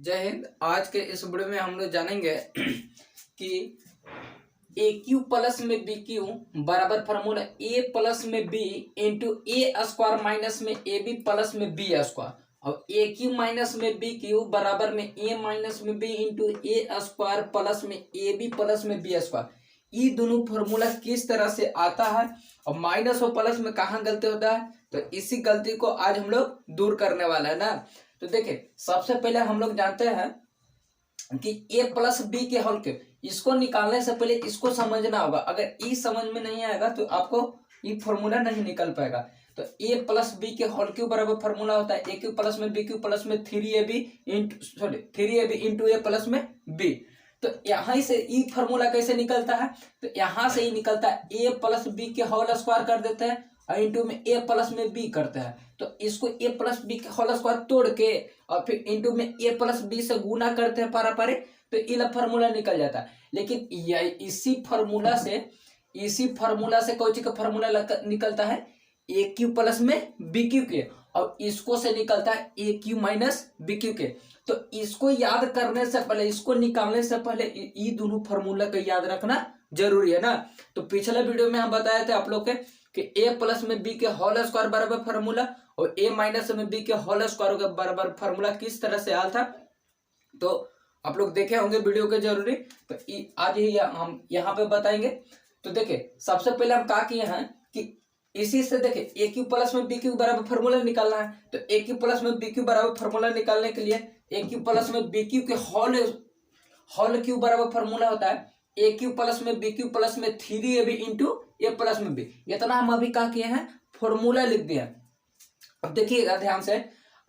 जय हिंद। आज के इस वीडियो में हम लोग जानेंगे कि ए क्यू प्लस में बी क्यू बराबर फार्मूला ए प्लस में बी इंटू ए स्क्वायर माइनस में ए बी प्लस में बी स्क्वायर और ए क्यू माइनस में बी क्यू बराबर में ए माइनस में बी इंटू ए स्क्वायर प्लस में ए बी प्लस में बी स्क्वायर। ये दोनों फार्मूला किस तरह से आता है और माइनस और प्लस में कहाँ गलती होता है, तो इसी गलती को आज हम लोग दूर करने वाला है ना। तो देखिए, सबसे पहले हम लोग जानते हैं कि a प्लस बी के हल के इसको निकालने से पहले इसको समझना होगा। अगर ई समझ में नहीं आएगा तो आपको ये फॉर्मूला नहीं निकल पाएगा। तो a प्लस बी के होल क्यूब बराबर फॉर्मूला होता है ए क्यू प्लस में बी क्यू प्लस में 3ab इंटू ए प्लस में बी। तो यहाँ से ई फॉर्मूला कैसे निकलता है, तो यहाँ से ही निकलता है a प्लस बी के होल स्क्वायर कर देते हैं और इंटू में a प्लस में b करते हैं। तो इसको a प्लस बी के होल स्क्वायर तोड़ के और फिर इंटू में a प्लस बी से गुना करते हैं पारा तो इला फार्मूला निकल जाता है। लेकिन इसी फार्मूला से कौन सी का फार्मूला निकलता है ए क्यू प्लस में बी क्यू के और इसको से निकलता है ए क्यू माइनस बी क्यू के। तो इसको याद करने से पहले, इसको निकालने से पहले ये दोनों फार्मूला का याद रखना जरूरी है ना। तो पिछले वीडियो में हम बताए थे आप लोग के कि a प्लस में b के होल स्क्वायर बराबर फार्मूला और a माइनस में b के होल स्क्वायर के बराबर फार्मूला किस तरह से आया था, तो आप लोग देखे होंगे वीडियो के जरूरी। तो आज ही हम यहाँ पे बताएंगे। तो देखिए, सबसे पहले हम क्या किए हैं कि इसी से देखिए ए क्यू प्लस में बी क्यू बराबर फार्मूला निकालना है। तो ए क्यू प्लस में बी क्यू बराबर फार्मूला निकालने के लिए ए क्यू प्लस में बी क्यू के होल क्यू बराबर फार्मूला होता है ए क्यू प्लस में बी क्यू प्लस में 3ab इंटू ए प्लस में बी। इतना हम अभी क्या किए हैं, फॉर्मूला लिख दिया। अब देखिएगा ध्यान से,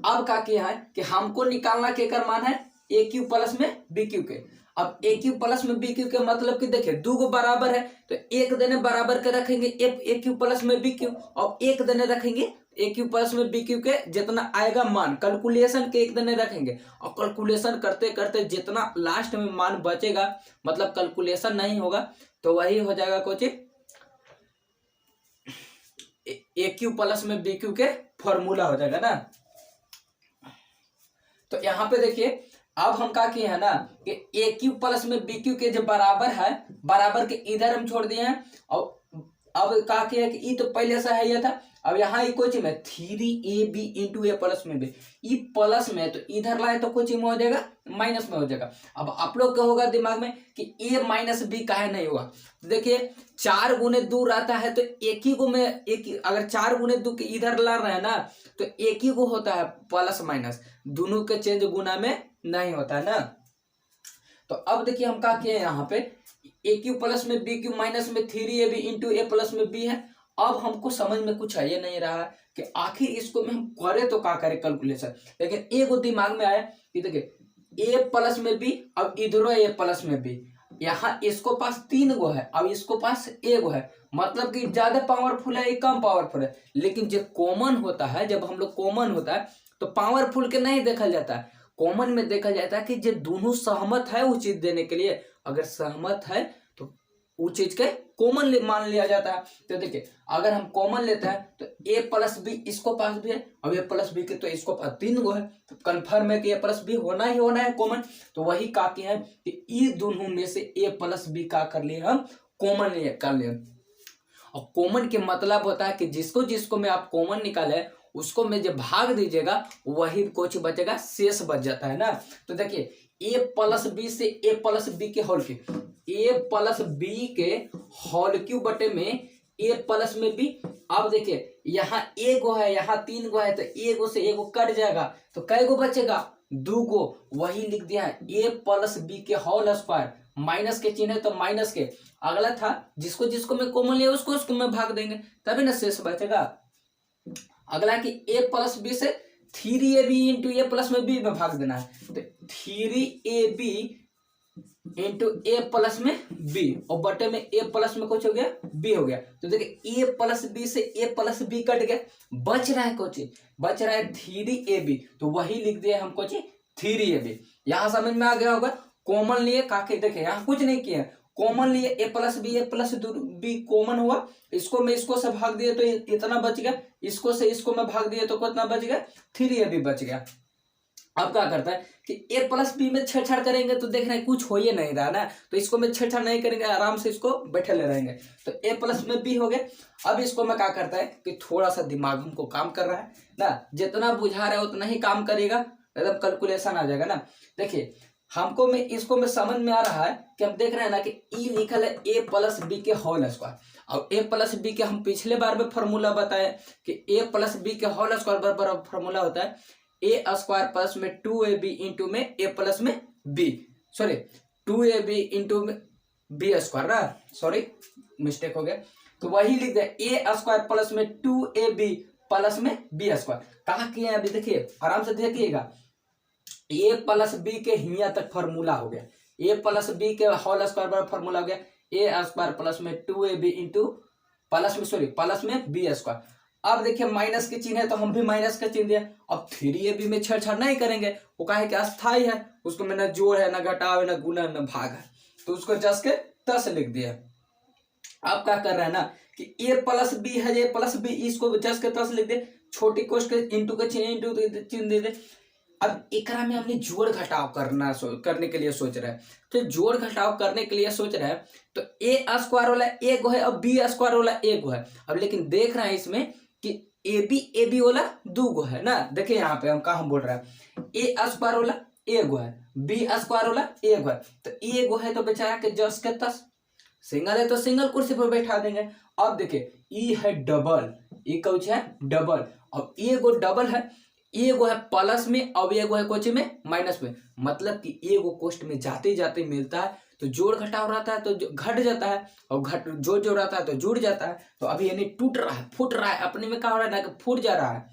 अब क्या किया है कि हमको निकालना के कर मान है ए क्यू प्लस में बी क्यू के। अब ए क्यू प्लस में बी क्यू के मतलब कि देखिए दो गो बराबर है तो एक देने बराबर के रखेंगे ए क्यू प्लस में बी क्यू और एक देने रखेंगे ए क्यू प्लस में बी क्यू के जितना आएगा मान कैलकुलेशन के एक देने रखेंगे और कैलकुलेशन करते करते जितना लास्ट में मान बचेगा, मतलब कैलकुलेशन नहीं होगा, तो वही हो जाएगा कुछ ए क्यू प्लस में बी क्यू के फॉर्मूला हो जाएगा ना। तो यहाँ पे देखिए, अब हम क्या किए हैं ना कि ए क्यू प्लस में बी क्यू के जो बराबर है, बराबर के इधर हम छोड़ दिए हैं और अब क्या किया कि ई तो पहले से है था। अब यहाँ ये कोच में 3ab इंटू ए प्लस में बी, ई प्लस में तो इधर लाए तो कोच में हो जाएगा माइनस में हो जाएगा। अब आप लोग का होगा दिमाग में कि ए माइनस बी काहे नहीं होगा। देखिए 4 गुने 2 रहता है तो एक ही गो में अगर 4 गुने 2 के इधर ला रहे हैं ना तो एक ही गो होता है प्लस माइनस, दोनों के चेंज गुना में नहीं होता है ना। तो अब देखिए हम क्या किए यहाँ पे ए क्यू प्लस में बी क्यू माइनस में 3ab इंटू ए प्लस में बी है। अब हमको समझ में कुछ है ये नहीं रहा कि आखिर इसको में हम करे तो क्या करें कैलकुलेशन। लेकिन एक दिमाग में आया कि देखिए ए प्लस में बी, अब इधर ए प्लस में बी, यहाँ इसको पास 3 गो है अब इसको पास 1 गो है, मतलब कि ज्यादा पावरफुल है ये कम पावरफुल है। लेकिन जो कॉमन होता है, जब हम लोग कॉमन होता है तो पावरफुल के नहीं देखा जाता है, कॉमन में देखा जाता है कि जो दोनों सहमत है वो चीज देने के लिए, अगर सहमत है तो वो चीज के कॉमन मान लिया जाता है। तो देखिए अगर हम कॉमन लेते हैं तो ए प्लस बी इसको पास भी है और ए प्लस बी के तो इसको पास 3 गो है, तो कन्फर्म है कि ए प्लस बी होना ही होना है कॉमन। तो वही काफी है कि ये दोनों में से ए प्लस बी का कर लिए हम कॉमन कर लिए। और कॉमन के मतलब होता है कि जिसको जिसको में आप कॉमन निकाले उसको में जब भाग दीजिएगा वही कुछ बचेगा, शेष बच जाता है ना। तो देखिए ए प्लस बी से ए प्लस बी के होल क्यूब, ए प्लस बी के होल क्यूब बटे में ए प्लस में बी। अब देखिए यहाँ 1 गो है, यहाँ 3 गो है, तो 1 गो से 1 गो कट जाएगा तो कै गो बचेगा 2 गो। वही लिख दिया है ए प्लस बी के होल स्क्वायर, माइनस के चिन्ह है तो माइनस के अगला था जिसको जिसको में कॉमन लिया उसको उसको में भाग देंगे तभी ना शेष बचेगा। अगला कि ए प्लस बी से 3ab इंटू ए प्लस में बी में भाग देना है, तो 3ab इंटू ए प्लस में बी और बटे में ए प्लस में कुछ हो गया बी हो गया। तो देखिए ए प्लस बी से ए प्लस बी कट गया, बच रहा है कुछ, बच रहा है 3ab, तो वही लिख दिया हम कुछ 3ab। यहाँ समझ में आ गया होगा। कॉमन लिए काके देखिए यहाँ कुछ नहीं किया, कॉमन लिए ए प्लस बी कॉमन हुआ, इसको मैं इसको से भाग दिया तो इतना बच गया, इसको से इसको मैं भाग दिया तो कितना बच गया 3ab बच गया। अब क्या करता है कि ए प्लस बी में छेड़छाड़ करेंगे तो देख रहे हैं कुछ हो ही नहीं रहा ना, तो इसको मैं छेड़छाड़ नहीं करेंगे, आराम से इसको बैठे ले रहेंगे। तो ए प्लस में बी हो गया। अब इसको मैं क्या करता है कि थोड़ा सा दिमाग हमको काम कर रहा है ना, जितना बुझा रहा है उतना ही काम करेगा, एकदम कैलकुलेशन आ जाएगा ना। देखिए हमको में इसको में समझ में आ रहा है कि हम देख रहे हैं ना कि ई लिखल है ए प्लस बी के होल स्क्वायर, और ए प्लस बी के हम पिछले बार में फॉर्मूला बताए कि ए प्लस बी के होल स्क्वायर बराबर फॉर्मूला होता है ए स्क्वायर प्लस में 2ab इंटू में ए प्लस में बी, सॉरी 2ab इंटू में बी स्क्वायर ना, सॉरी मिस्टेक हो गया। तो वही लिख दे ए स्क्वायर प्लस में 2ab प्लस में बी स्क्वायर। कहा किए हैं अभी देखिए आराम से देखिएगा, ए प्लस बी के हिया तक फॉर्मूला हो गया, ए प्लस बी के होल स्क्वायर बराबर फॉर्मूला हो गया ए स्क्वायर प्लस में 2ab इंटू प्लस में सॉरी प्लस में बी स्क्वायर। अब देखिए माइनस के चिन्ह है तो हम भी माइनस का चिन्ह दिया। अब 3ab में छेड़छाड़ नहीं करेंगे, वो कहा है कि अस्थाई है, उसको में न जोड़ है, न घटाव है, न गुणा, न भाग है, तो उसको जस के तस लिख दिया। अब क्या कर रहे हैं ना कि ए प्लस बी है, ए प्लस बी, इसको जस के तस लिख दे, छोटी कोष्ठ के इंटू के चिन्ह दे दे। अब एकरा में हमने जोड़ घटाव करने के लिए सोच रहे हैं, तो जोड़ घटाव करने के लिए सोच रहे हैं तो ए स्क्वायर वाला एक है और बी स्क्वायर वाला एक है। अब लेकिन देख रहे हैं इसमें कि ए बी वाला दो गो है ना, देखिए यहाँ पे हम कहा बोल रहे हैं ए स्क्वायर वाला एक गो है, बी स्क्वायर वाला एक है, तो ए गो है तो बेचारा के जस के तस, सिंगल है तो सिंगल कुर्सी पर बैठा देंगे। अब देखिए ई है डबल, ई कौच है डबल, अब ए गो डबल है, एगो है प्लस में और एगो है कोची में माइनस में, मतलब कि एगो कोष्ट में जाते जाते मिलता है तो जोड़ घटाव रहता है तो घट जाता है, और घट जोड़ रहता है तो जुड़ जाता है। तो अभी यानी टूट रहा है, फूट रहा है, अपने में क्या हो रहा है ना कि फूट जा रहा है।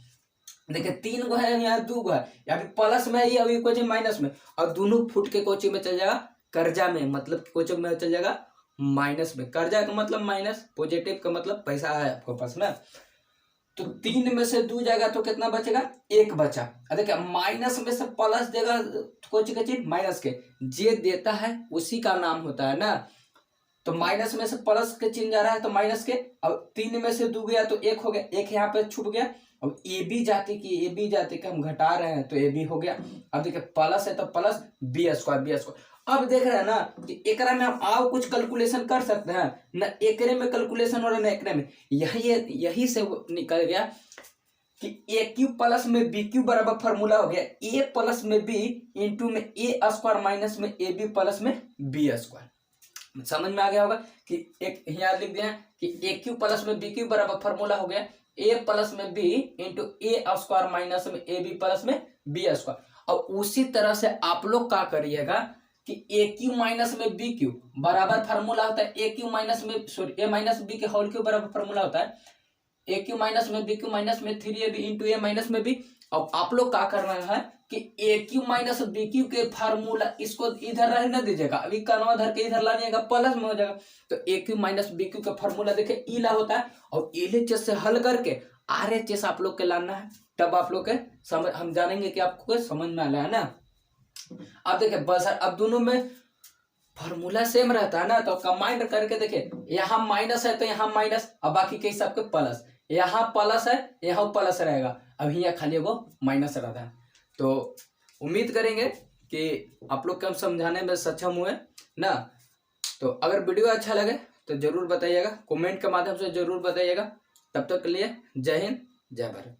देखिए 3 गो है यहाँ 2 गो है, अभी प्लस में है अभी कोची माइनस में, और दोनों फूट के कोची में चल जाएगा कर्जा में, मतलब कोची में चल जाएगा माइनस में। कर्जा का मतलब माइनस, पॉजिटिव का मतलब पैसा है आपके पास ना। तो 3 में से 2 जाएगा तो कितना बचेगा, 1 बचा। देखिए माइनस में से प्लस देगा कुछ का चीज माइनस के जे देता है उसी का नाम होता है ना। तो माइनस में से प्लस के चिन्ह जा रहा है तो माइनस के, अब 3 में से 2 गया तो 1 हो गया, 1 यहाँ पे छुप गया। अब ए बी जाति के हम घटा रहे हैं तो ए बी हो गया। अब देखिए प्लस है तो प्लस बी स्क्वायर। अब देख रहे हैं ना कि एकरा में हम आओ कुछ कैलकुलेशन कर सकते हैं न, एकरे में कैलकुलेशन हो रहा है न एकरे में, यही से निकल गया कि ए क्यूब प्लस में बी क्यूब बराबर फॉर्मूला हो गया ए प्लस में बी इंटू में ए स्क्वायर माइनस में ए बी प्लस में बी स्क्वायर। समझ में आ गया होगा कि एक यहाँ लिख दिया कि ए क्यूब प्लस में बी क्यूब बराबर फॉर्मूला हो गया ए प्लस में बी इंटू ए स्क्वायर माइनस में ए बी प्लस में बी स्क्वायर। और उसी तरह से आप लोग क्या करिएगा कि ए क्यू माइनस में बी क्यू बराबर फार्मूला होता है ए क्यू माइनस में सॉरी ए माइनस बी के होल क्यू बराबर फार्मूला होता है ए क्यू माइनस में बी क्यू माइनस में 3ab इंटू ए माइनस में बी। अब आप लोग क्या करना है कि ए क्यू माइनस बी क्यू के फार्मूला इसको इधर रहने दीजिएगा, अभी कनवा धर के इधर लानिएगा प्लस में हो जाएगा। तो ए क्यू माइनस बी क्यू का फार्मूला देखिए ई ला होता है, और एलएचएस से हल करके आरएचएस आप लोग के लाना है, तब आप लोग के समझ हम जानेंगे कि आपको समझ में आना है ना। अब देखिए बस अब दोनों में फॉर्मूला सेम रहता है ना, तो कंबाइंड करके देखिए यहाँ माइनस है तो यहाँ माइनस, अब बाकी के हिसाब के प्लस, यहाँ प्लस है यहाँ प्लस रहेगा, अब यहाँ खाली वो माइनस रहता है। तो उम्मीद करेंगे कि आप लोग को हम समझाने में सक्षम हुए ना। तो अगर वीडियो अच्छा लगे तो जरूर बताइएगा, कमेंट के माध्यम से जरूर बताइएगा। तब तक के लिए जय हिंद जय भारत।